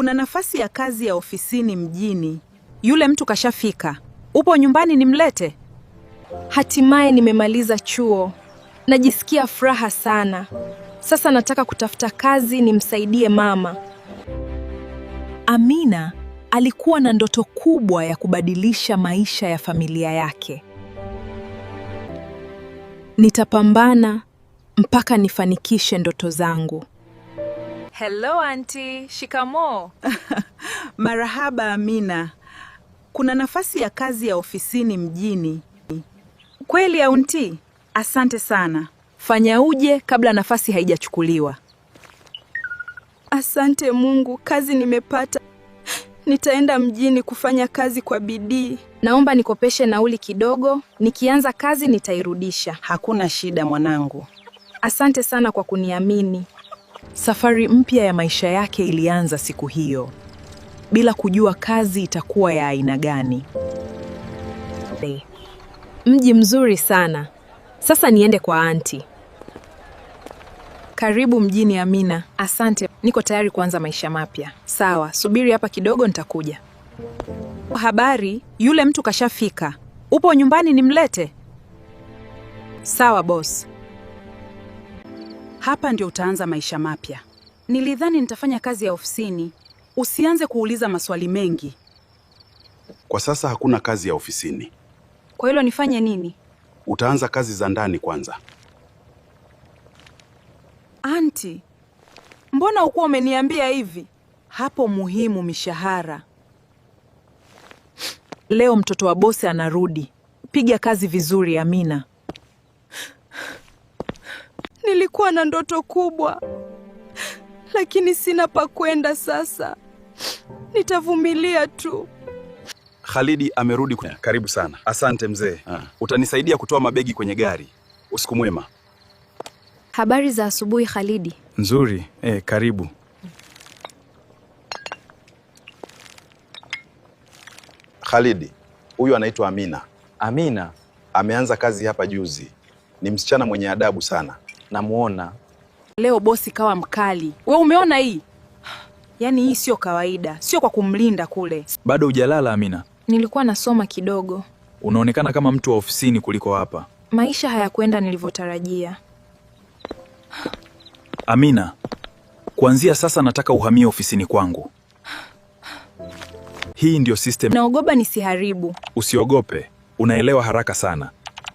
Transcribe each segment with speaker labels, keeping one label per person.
Speaker 1: Kuna nafasi ya kazi ya ofisini mjini. Yule mtu kashafika. Upo nyumbani nimlete?
Speaker 2: Hatimaye nimemaliza chuo. Najisikia furaha sana. Sasa nataka kutafuta kazi nimsaidie mama.
Speaker 3: Amina alikuwa na ndoto kubwa ya kubadilisha maisha ya familia yake. Nitapambana mpaka nifanikishe ndoto zangu.
Speaker 2: Hello auntie, shikamoo.
Speaker 1: Marahaba Amina. Kuna nafasi ya kazi ya ofisini mjini. Kweli auntie? Asante sana.
Speaker 3: Fanya uje kabla nafasi haijachukuliwa.
Speaker 2: Asante Mungu, kazi nimepata. Nitaenda mjini kufanya kazi kwa bidii. Naomba nikopeshe nauli kidogo, nikianza kazi nitairudisha.
Speaker 1: Hakuna shida mwanangu.
Speaker 2: Asante sana kwa kuniamini.
Speaker 3: Safari mpya ya maisha yake ilianza siku hiyo, bila kujua kazi itakuwa ya aina gani.
Speaker 2: Mji mzuri sana. Sasa niende kwa auntie.
Speaker 3: Karibu mjini Amina.
Speaker 2: Asante, niko tayari kuanza maisha mapya.
Speaker 3: Sawa, subiri hapa kidogo nitakuja.
Speaker 1: Habari, yule mtu kashafika. Upo nyumbani nimlete? Sawa boss. Hapa ndio utaanza maisha mapya. Nilidhani nitafanya kazi ya ofisini. Usianze kuuliza maswali mengi.
Speaker 4: Kwa sasa hakuna kazi ya ofisini.
Speaker 2: Kwa hilo nifanye nini?
Speaker 4: Utaanza kazi za ndani kwanza.
Speaker 1: Auntie, mbona ukuwa umeniambia hivi? Hapo muhimu mishahara.
Speaker 3: Leo mtoto wa bosi anarudi. Piga kazi vizuri Amina.
Speaker 2: Nilikuwa na ndoto kubwa, lakini sina pa kwenda sasa. Nitavumilia tu.
Speaker 4: Khalidi amerudi. Karibu sana. Asante mzee. Utanisaidia kutoa mabegi kwenye gari. Usiku mwema.
Speaker 2: Habari za asubuhi Khalidi.
Speaker 4: Nzuri. Karibu. Khalidi, huyu anaitwa Amina.
Speaker 5: Amina?
Speaker 4: Ameanza kazi hapa juzi. Ni msichana mwenye adabu sana.
Speaker 5: Namuona.
Speaker 1: Leo bosi kawa mkali. We umeona hii? Yaani hii sio kawaida. Sio kwa kumlinda kule.
Speaker 5: Bado hujalala Amina?
Speaker 2: Nilikuwa nasoma kidogo.
Speaker 5: Unaonekana kama mtu wa ofisini kuliko hapa.
Speaker 2: Maisha hayakwenda nilivyotarajia.
Speaker 5: Amina, kuanzia sasa nataka uhamie ofisini kwangu. Hii ndio system.
Speaker 2: Naogopa nisiharibu.
Speaker 5: Usiogope, unaelewa haraka sana.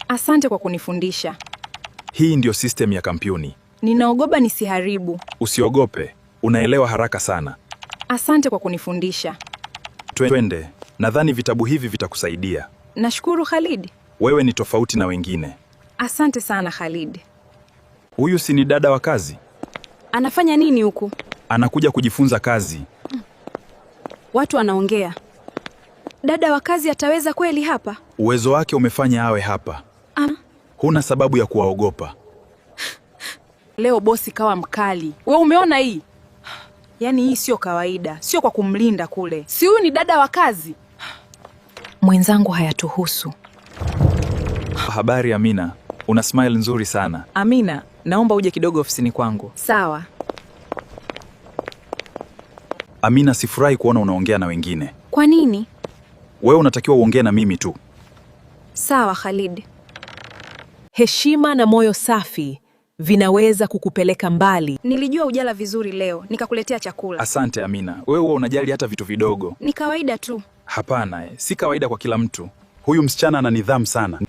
Speaker 2: Asante kwa kunifundisha.
Speaker 5: Hii ndio system ya kampuni.
Speaker 2: Ninaogopa nisiharibu.
Speaker 5: Usiogope, unaelewa haraka sana.
Speaker 2: Asante kwa kunifundisha.
Speaker 5: Twende, nadhani vitabu hivi vitakusaidia.
Speaker 2: Nashukuru Khalid.
Speaker 5: Wewe ni tofauti na wengine.
Speaker 2: Asante sana Khalid.
Speaker 5: Huyu si ni dada wa kazi?
Speaker 2: Anafanya nini huku?
Speaker 5: Anakuja kujifunza kazi.
Speaker 2: Watu wanaongea. Dada wa kazi ataweza kweli hapa?
Speaker 5: Uwezo wake umefanya awe hapa. Huna sababu ya kuwaogopa.
Speaker 1: Leo bosi kawa mkali. We umeona hii? Yaani hii sio kawaida. Sio kwa kumlinda kule. Si huyu ni dada wa kazi?
Speaker 3: Mwenzangu hayatuhusu.
Speaker 5: Habari Amina. Una smile nzuri sana.
Speaker 3: Amina, naomba uje kidogo ofisini kwangu.
Speaker 2: Sawa.
Speaker 5: Amina, sifurahi kuona unaongea na wengine.
Speaker 2: Kwa nini?
Speaker 5: Wewe unatakiwa uongee na mimi tu.
Speaker 2: Sawa Khalid.
Speaker 3: Heshima na moyo safi vinaweza kukupeleka mbali.
Speaker 2: Nilijua ujala vizuri leo, nikakuletea chakula.
Speaker 5: Asante Amina. Wewe unajali hata vitu vidogo.
Speaker 2: Ni kawaida tu.
Speaker 5: Hapana, si kawaida kwa kila mtu. Huyu msichana ana nidhamu sana.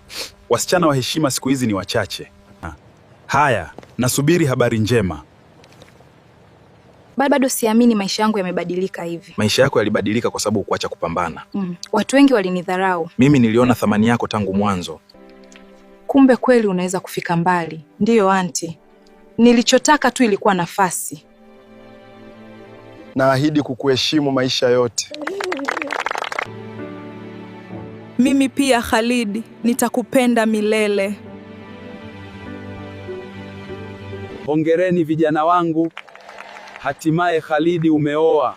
Speaker 5: Wasichana wa heshima siku hizi ni wachache. Haya, nasubiri habari njema.
Speaker 2: Bado siamini maisha yangu yamebadilika hivi.
Speaker 5: Maisha yako yalibadilika kwa sababu kuacha kupambana.
Speaker 2: Watu wengi walinidharau.
Speaker 5: Mimi niliona thamani yako tangu mwanzo.
Speaker 1: Kumbe kweli unaweza kufika mbali. Ndiyo auntie. Nilichotaka tu ilikuwa nafasi.
Speaker 4: Naahidi kukuheshimu maisha yote.
Speaker 1: Mimi pia Khalid, nitakupenda milele.
Speaker 6: Hongereni vijana wangu. Hatimaye Khalidi umeoa.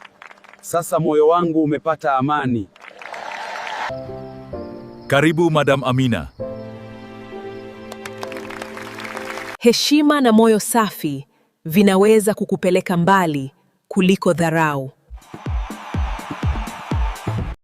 Speaker 6: Sasa moyo wangu umepata amani.
Speaker 5: Karibu Madam Amina.
Speaker 3: Heshima na moyo safi vinaweza kukupeleka mbali kuliko dharau.